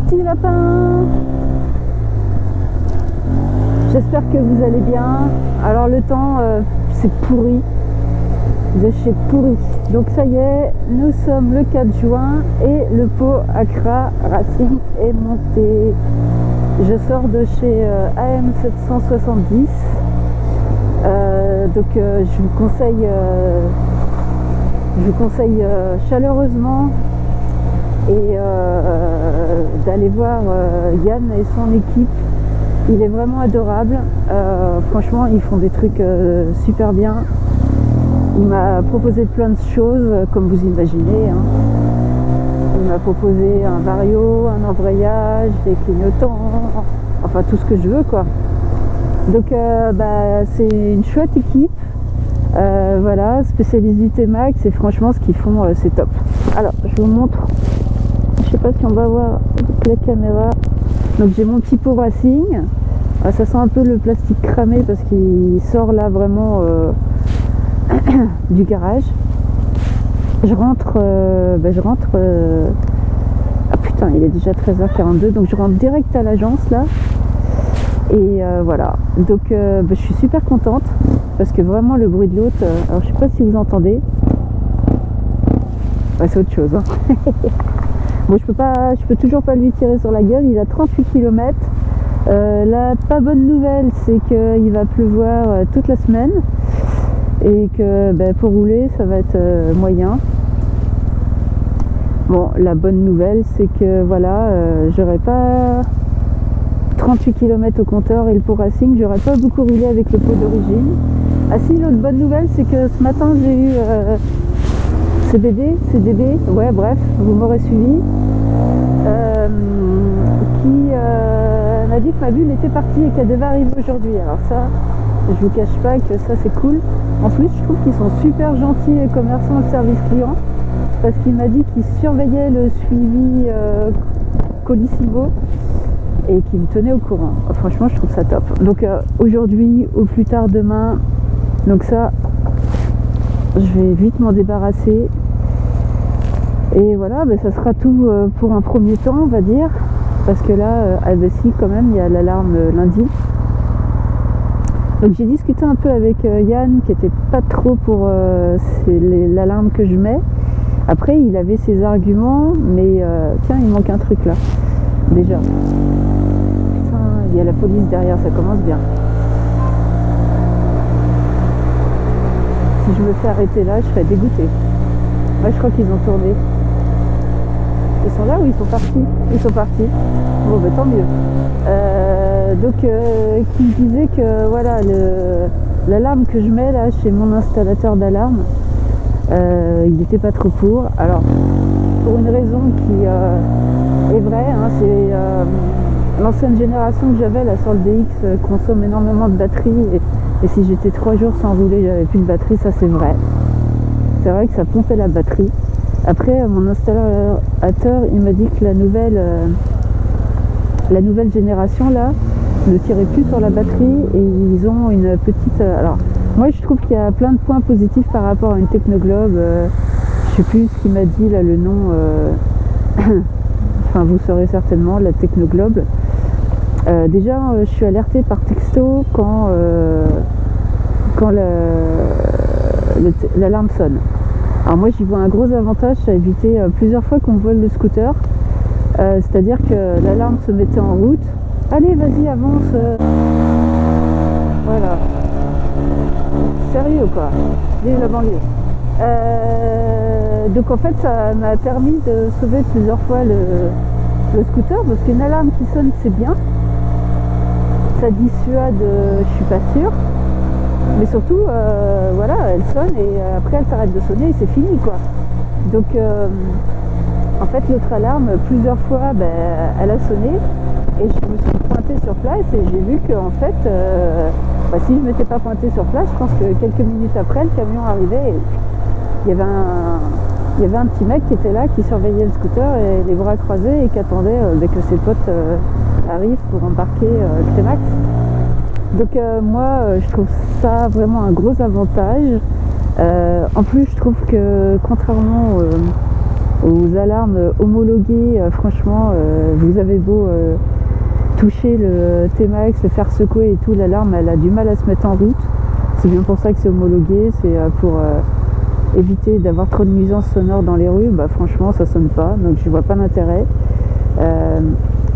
petits lapins, j'espère que vous allez bien. Alors le temps c'est pourri, de chez pourri. Donc ça y est, nous sommes le 4 juin et le Pau Accra Racing est monté. Je sors de chez AM 770. Donc je vous conseille chaleureusement d'aller voir Yann et son équipe. Il est vraiment adorable. Franchement, ils font des trucs super bien. Il m'a proposé plein de choses, comme vous imaginez. Hein. Il m'a proposé un vario, un embrayage, des clignotants, enfin tout ce que je veux, quoi. Donc c'est une chouette équipe. Voilà, spécialisé Max, et franchement ce qu'ils font c'est top. Alors je vous montre, je sais pas si on va voir avec la caméra. Donc j'ai mon petit pot Racing. Ça sent un peu le plastique cramé parce qu'il sort là vraiment du garage. Je rentre ah putain, il est déjà 13h42, donc je rentre direct à l'agence là. Et voilà, donc je suis super contente parce que vraiment le bruit de l'autre, alors je sais pas si vous entendez, c'est autre chose, hein. Bon, je peux toujours pas lui tirer sur la gueule. Il a 38 km. La pas bonne nouvelle, c'est qu'il va pleuvoir toute la semaine et que pour rouler ça va être moyen. Bon, la bonne nouvelle, c'est que voilà, j'aurais pas 38 km au compteur et le pot Racing, j'aurais pas beaucoup roulé avec le pot d'origine. Ah si, l'autre bonne nouvelle, c'est que ce matin j'ai eu CDB, ouais bref, vous m'aurez suivi, qui m'a dit que ma bulle était partie et qu'elle devait arriver aujourd'hui. Alors ça, je vous cache pas que ça c'est cool. En plus, je trouve qu'ils sont super gentils et commerçants de service client, parce qu'il m'a dit qu'ils surveillaient le suivi Colissimo et qui me tenait au courant. Franchement, je trouve ça top. Donc aujourd'hui, au plus tard demain, donc ça, je vais vite m'en débarrasser. Et voilà, ça sera tout pour un premier temps, on va dire. Parce que là, si, quand même, il y a l'alarme lundi. Donc j'ai discuté un peu avec Yann, qui était pas trop pour l'alarme que je mets. Après, il avait ses arguments, mais tiens, il manque un truc là. Déjà. Il y a la police derrière, ça commence bien. Si je me fais arrêter là, je serais dégoûtée. Ouais, je crois qu'ils ont tourné. Ils sont là ou ils sont partis? Ils sont partis. Bon, tant mieux. Qui disait que voilà, l'alarme que je mets là chez mon installateur d'alarme, il n'était pas trop pour. Alors, pour une raison qui est vraie, hein, c'est l'ancienne génération que j'avais là sur le DX consomme énormément de batterie, et si j'étais 3 jours sans rouler, j'avais plus de batterie, ça c'est vrai. C'est vrai que ça pompait la batterie. Après, mon installateur, il m'a dit que la nouvelle génération là ne tirait plus sur la batterie, et ils ont une petite... alors, moi je trouve qu'il y a plein de points positifs par rapport à une Technoglobe. Je sais plus ce qu'il m'a dit là, le nom... enfin, vous saurez certainement, la Technoglobe. Déjà, je suis alertée par texto quand l'alarme sonne. Alors moi, j'y vois un gros avantage, ça a évité plusieurs fois qu'on me vole le scooter. C'est-à-dire que l'alarme se mettait en route. Allez, vas-y, avance. Voilà. Sérieux, quoi. Vive la banlieue. Donc en fait, ça m'a permis de sauver plusieurs fois le scooter, parce qu'une alarme qui sonne, c'est bien. Ça dissuade, je suis pas sûre. Mais surtout, voilà, elle sonne et après elle s'arrête de sonner et c'est fini, quoi. Donc en fait, l'autre alarme, plusieurs fois, elle a sonné et je me suis pointée sur place et j'ai vu que en fait, si je m'étais pas pointée sur place, je pense que quelques minutes après, le camion arrivait et il y avait un petit mec qui était là, qui surveillait le scooter et les bras croisés et qui attendait dès que ses potes arrivent pour embarquer Clémax. Donc moi, je trouve ça vraiment un gros avantage. En plus, je trouve que contrairement aux alarmes homologuées. Franchement, vous avez beau toucher le T-Max, le faire secouer et tout, l'alarme elle a du mal à se mettre en route. C'est bien pour ça que c'est homologué, c'est pour éviter d'avoir trop de nuisances sonores dans les rues. Bah, franchement ça sonne pas, donc je vois pas l'intérêt.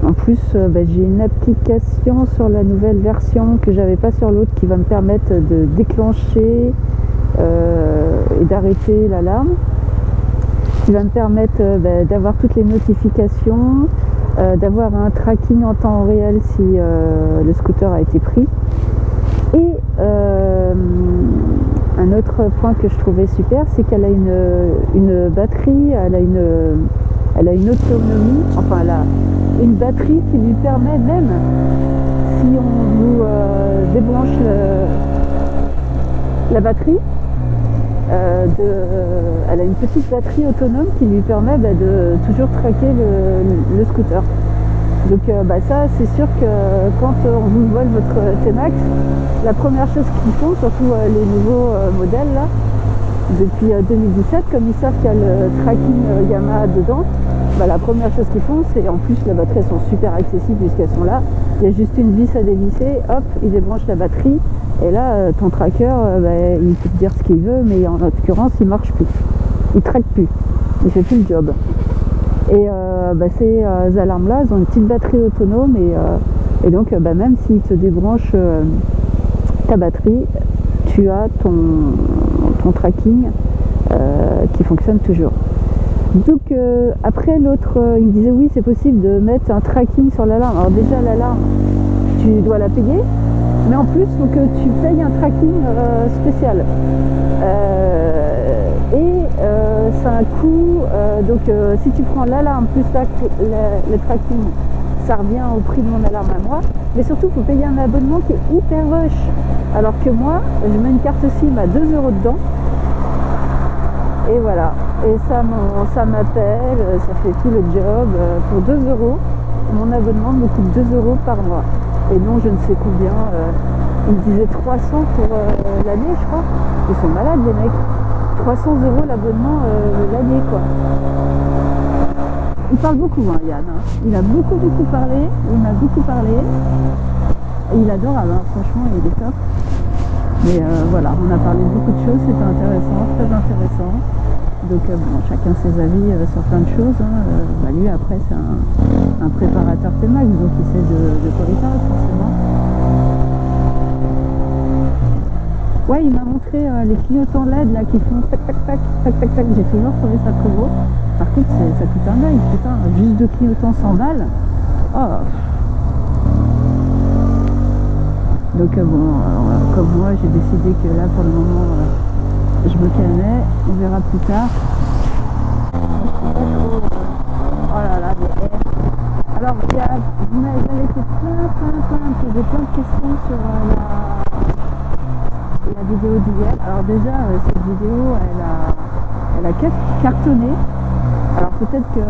En plus j'ai une application sur la nouvelle version que j'avais pas sur l'autre qui va me permettre de déclencher et d'arrêter l'alarme, qui va me permettre d'avoir toutes les notifications, d'avoir un tracking en temps réel si le scooter a été pris. Et un autre point que je trouvais super, c'est qu'elle a une batterie, elle a une autonomie, enfin elle a une batterie qui lui permet, même si on vous débranche la batterie, elle a une petite batterie autonome qui lui permet de toujours traquer le scooter. Donc ça c'est sûr que quand on vous vole votre T-Max, la première chose qu'ils font, surtout les nouveaux modèles là, depuis 2017, comme ils savent qu'il y a le tracking Yamaha dedans, la première chose qu'ils font, c'est, en plus les batteries sont super accessibles puisqu'elles sont là, il y a juste une vis à dévisser, hop, ils débranchent la batterie, et là ton tracker, il peut te dire ce qu'il veut, mais en l'occurrence il marche plus, il traque plus, il fait plus le job. Et ces alarmes là, elles ont une petite batterie autonome, et donc même s'ils te débranchent ta batterie, tu as ton tracking qui fonctionne toujours. Donc après l'autre, il me disait oui c'est possible de mettre un tracking sur l'alarme. Alors déjà l'alarme, tu dois la payer, mais en plus il faut que tu payes un tracking spécial. C'est un coût, donc si tu prends l'alarme plus le tracking, ça revient au prix de mon alarme à moi, mais surtout il faut payer un abonnement qui est hyper rush, alors que moi je mets une carte SIM à 2 € dedans, et voilà, et ça m'appelle, ça fait tout le job, pour 2 €, mon abonnement me coûte 2 € par mois, et non je ne sais combien, ils me disaient 300 pour l'année je crois, ils sont malades les mecs, 300 € l'abonnement l'année quoi. Il parle beaucoup Yann, il a beaucoup parlé, il m'a beaucoup parlé, et il est adorable, franchement il est top. Mais voilà, on a parlé de beaucoup de choses, c'était intéressant, très intéressant. Donc chacun ses avis sur plein de choses. Lui après c'est un préparateur T-Max, donc il sait de quoi il parle forcément. Ouais, il m'a montré les clignotants LED là qui font tac tac tac tac tac tac, j'ai toujours trouvé ça trop beau. Par contre ça coûte un œil, putain, juste de clignotants 100 balles. Oh. Donc comme moi j'ai décidé que là pour le moment je me calmais, on verra plus tard. Oh là là, alors vous m'avez fait plein de questions sur la vidéo d'hier. Alors déjà cette vidéo elle a cartonné. Alors peut-être que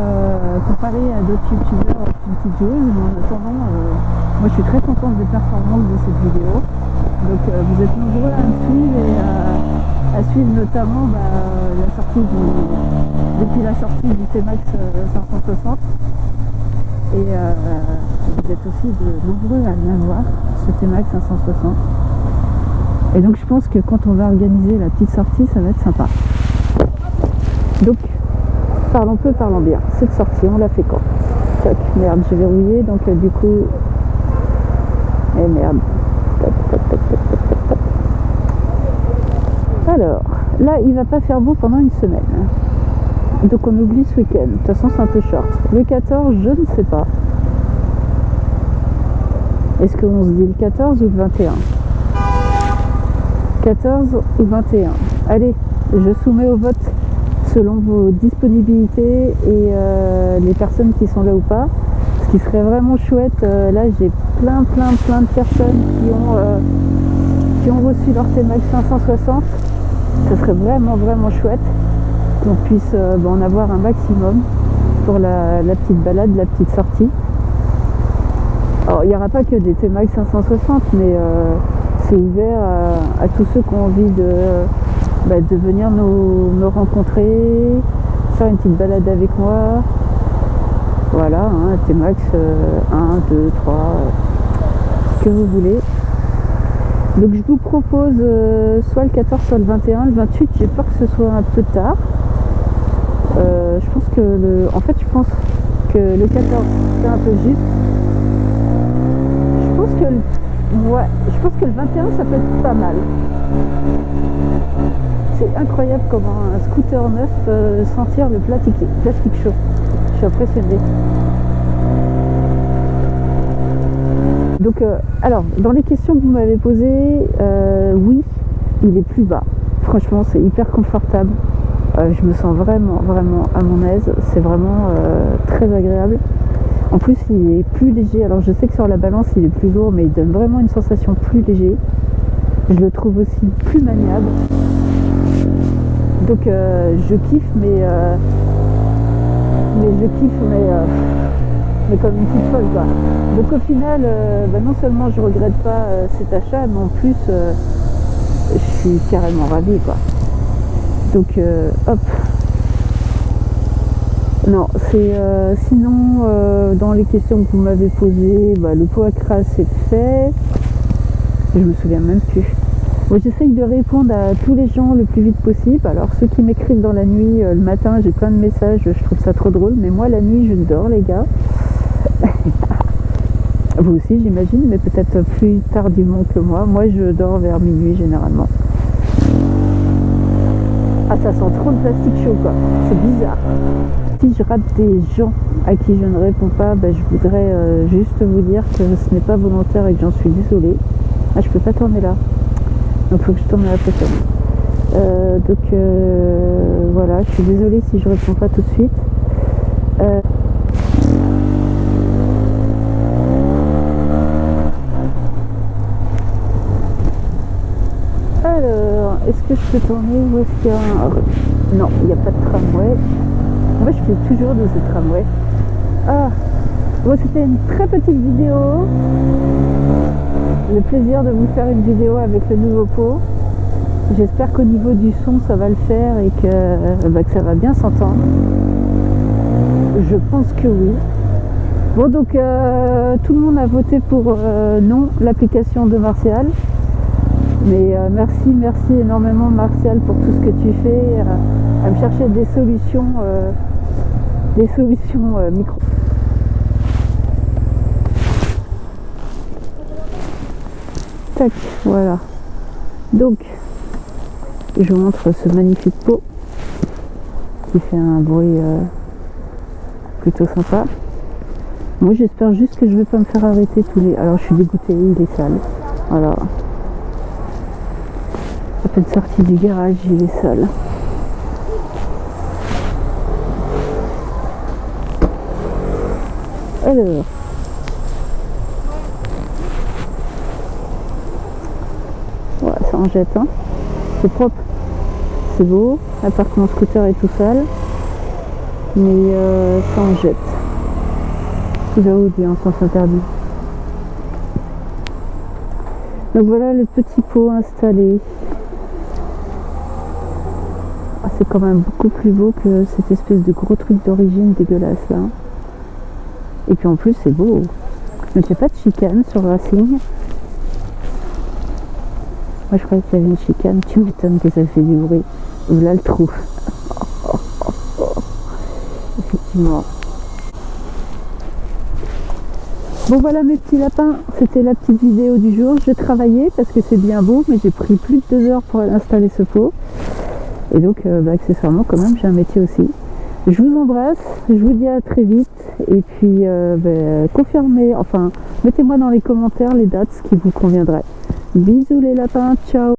comparé à d'autres youtubeurs, c'est une petite joueuse, mais en attendant, moi je suis très contente des performances de cette vidéo. Donc vous êtes nombreux à me suivre et à suivre notamment depuis la sortie du T-Max 560. Et vous êtes aussi nombreux à l'avoir, ce T-Max 560. Et donc je pense que quand on va organiser la petite sortie, ça va être sympa. Donc parlons peu, parlons bien. Cette sortie, on l'a fait quand? Toc, merde, j'ai verrouillé, donc du coup... Eh merde. Toc, toc, toc, toc, toc, toc, toc. Alors, là, il va pas faire beau pendant une semaine. Donc on oublie ce week-end. De toute façon, c'est un peu short. Le 14, je ne sais pas. Est-ce qu'on se dit le 14 ou le 21? 14 ou 21. Allez, je soumets au vote selon vos disponibilités et les personnes qui sont là ou pas. Ce qui serait vraiment chouette, là j'ai plein de personnes qui ont reçu leur T-Max 560. Ce serait vraiment chouette qu'on puisse en avoir un maximum pour la petite balade, la petite sortie. Alors il n'y aura pas que des T-Max 560, mais c'est ouvert à tous ceux qui ont envie de venir nous rencontrer. faire une petite balade avec moi. Voilà, hein, T-Max 1, 2, 3, ce que vous voulez. Donc je vous propose soit le 14, soit le 21. Le 28, j'ai peur que ce soit un peu tard. Je pense que je pense que le 14 c'est un peu juste. Je pense que le 21 ça peut être pas mal. C'est incroyable comment un scooter neuf peut sentir le plastique chaud. Je suis impressionnée. Donc, alors, dans les questions que vous m'avez posées, oui, il est plus bas. Franchement, c'est hyper confortable. Je me sens vraiment, vraiment à mon aise. C'est vraiment très agréable. En plus, il est plus léger. Alors, je sais que sur la balance, il est plus lourd, mais il donne vraiment une sensation plus léger. Je le trouve aussi plus maniable. Donc, je kiffe, mais comme une petite folle, quoi. Donc au final, non seulement je regrette pas cet achat, mais en plus je suis carrément ravie, quoi. Donc hop. Non, c'est sinon dans les questions que vous m'avez posées, le pot à crasse c'est fait. Je me souviens même plus. Moi j'essaye de répondre à tous les gens le plus vite possible. Alors ceux qui m'écrivent dans la nuit, le matin j'ai plein de messages, je trouve ça trop drôle, mais moi la nuit je dors, les gars. Vous aussi j'imagine, mais peut-être plus tardivement que moi. Moi je dors vers minuit généralement. Ah, ça sent trop le plastique chaud, quoi. C'est bizarre. Si je rate des gens à qui je ne réponds pas, je voudrais juste vous dire que ce n'est pas volontaire et que j'en suis désolée. Ah, je peux pas tourner là. Donc il faut que je tourne à la prochaine. Voilà, je suis désolée si je réponds pas tout de suite. Alors, est-ce que je peux tourner ou est-ce qu'il y a un... Non, il n'y a pas de tramway. Moi, je fais toujours de ce tramway. Ah, bon, c'était une très petite vidéo. Le plaisir de vous faire une vidéo avec le nouveau pot. J'espère qu'au niveau du son, ça va le faire et que ça va bien s'entendre. Je pense que oui. Bon, donc, tout le monde a voté pour non, l'application de Martial. Mais merci énormément Martial pour tout ce que tu fais, à me chercher des solutions micro. Tac, voilà. Donc, je vous montre ce magnifique pot qui fait un bruit plutôt sympa. Moi j'espère juste que je vais pas me faire arrêter tous les... Alors je suis dégoûtée, il est sale. Voilà. À peine sorti du garage, il est sale. Alors, voilà, ça en jette, hein. C'est propre, c'est beau, à part que mon scooter est tout sale, mais ça en jette. Vous avez oublié en sens interdit. Donc voilà le petit pot installé. Ah, c'est quand même beaucoup plus beau que cette espèce de gros truc d'origine dégueulasse là. Et puis en plus c'est beau. Ne fais pas de chicane sur Racing. Moi je croyais qu'il y avait une chicane. Tu m'étonnes que ça fait du bruit. Voilà le trou. Effectivement. Bon voilà mes petits lapins, c'était la petite vidéo du jour. J'ai travaillé parce que c'est bien beau, mais j'ai pris plus de 2 heures pour installer ce pot. Et donc accessoirement quand même j'ai un métier aussi. Je vous embrasse, je vous dis à très vite. Et puis confirmez, enfin mettez-moi dans les commentaires les dates qui vous conviendraient. Bisous les lapins, ciao.